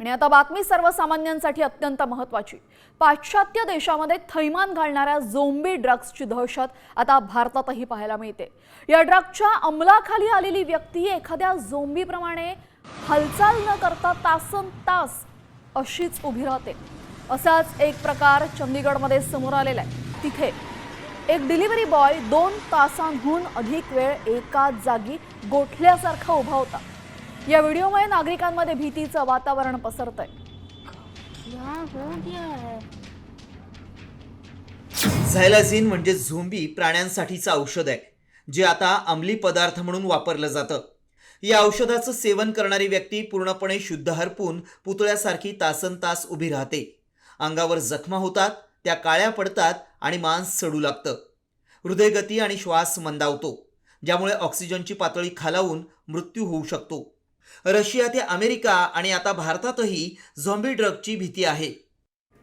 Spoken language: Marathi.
आणि आता बातमी सर्वसामान्यांसाठी अत्यंत महत्त्वाची। पाश्चात्य देशामध्ये थैमान घालणाऱ्या झोंबी ड्रग्सची दहशत आता भारतातही पाहायला मिळते। या ड्रग्सच्या अंमलाखाली आलेली व्यक्ती एखाद्या झोंबीप्रमाणे हालचाल न करता तासनतास अशीच उभी राहते। असाच एक प्रकार चंदीगडमध्ये समोर आलेला आहे। तिथे एक डिलिव्हरी बॉय 2 तासांहून अधिक वेळ एकाच जागी गोठल्यासारखा उभा होता। या व्हिडिओमुळे नागरिकांमध्ये भीतीचं वातावरण पसरतंय। झॅलाझिन म्हणजे झोंबी प्राण्यांसाठीचं औषध आहे, जे आता अंमली पदार्थ म्हणून वापरलं जातं। या औषधाचं सेवन करणारी व्यक्ती पूर्णपणे शुद्ध हरपून पुतळ्यासारखी तासनतास उभी राहते। अंगावर जखमा होतात, त्या काळ्या पडतात आणि मांस सडू लागतं। हृदयगती आणि श्वास मंदावतो, ज्यामुळे ऑक्सिजनची पातळी खालावून मृत्यू होऊ शकतो। रशिया ते अमेरिका आणि आता भारतातही झॉम्बी ड्रगची भीती आहे।